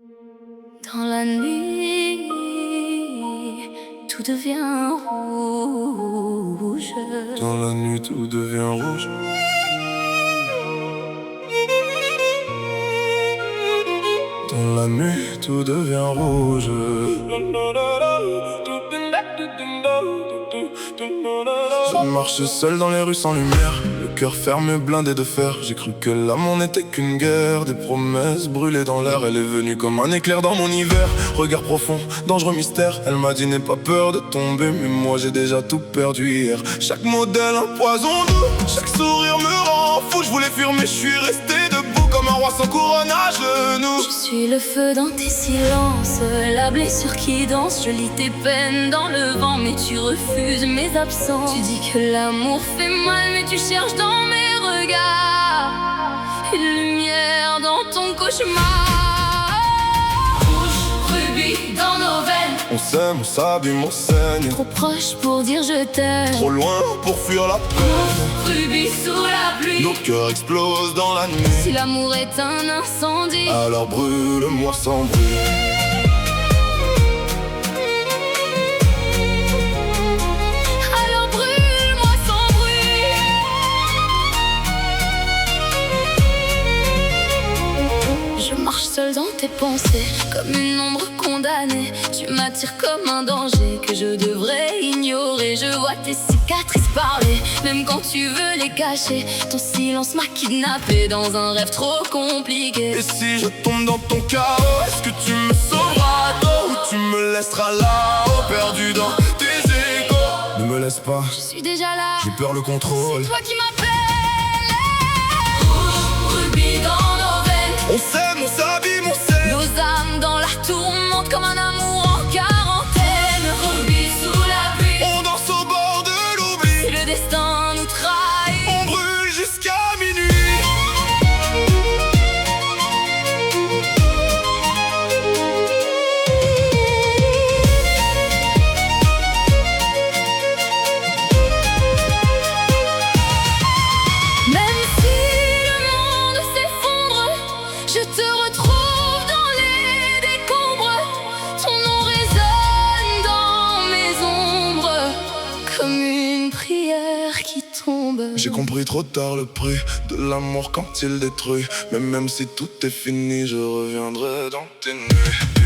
Dans la nuit, tout devient rouge. Dans la nuit, tout devient rouge. Dans la nuit, tout devient rouge. Je marche seul dans les rues sans lumière, le cœur fermé, blindé de fer. J'ai cru que l'amour n'était qu'une guerre, des promesses brûlées dans l'air. Elle est venue comme un éclair dans mon hiver. Regard profond, dangereux mystère. Elle m'a dit n'aie pas peur de tomber, mais moi j'ai déjà tout perdu hier. Chaque modèle un poison doux, chaque sourire me rend fou. Je voulais fuir mais je suis resté debout comme un roi sans couronne à genoux. Je suis le feu dans tes silences, la blessure qui danse. Je lis tes peines dans le vent, mais tu refuses mes absences. Tu dis que l'amour fait mal, mais tu cherches dans mes regards une lumière dans ton cauchemar. Rouge, rubis dans nos veines. On s'aime, on s'abîme, on saigne. Trop proche pour dire je t'aime, Trop loin pour fuir la peine. rubis sous la pluie. Nos cœurs explosent dans la nuit. Si l'amour est un incendie, Alors brûle-moi sans bruit. alors brûle-moi sans bruit. Je marche seule dans tes pensées, comme une ombre condamnée. Tu m'attires comme un danger que je devrais ignorer. Je vois tes cicatrices parler, même quand tu veux les cacher. Ton silence m'a kidnappé dans un rêve trop compliqué. Et si je tombe dans ton chaos, est-ce que tu me sauveras tôt, ou tu me laisseras là-haut, perdu dans tes échos? Ne me laisse pas, Je suis déjà là, j'ai peur le contrôle. toi qui m'appelles. Rouge, rubis dans nos veines. On s'aime, on s'abîme, on s'aime. Nos âmes dans la tourmente comme un amour en quarantaine. Rubis sous la pluie. On danse au bord de l'oubli. Si le destin nous trahit, On brûle jusqu'à minuit. même si le monde s'effondre, je te retrouve dans les décombres. Ton nom résonne dans mes ombres comme une prière qui tombe. J'ai compris trop tard le prix de l'amour quand il détruit. Mais même si tout est fini, je reviendrai dans tes nuits.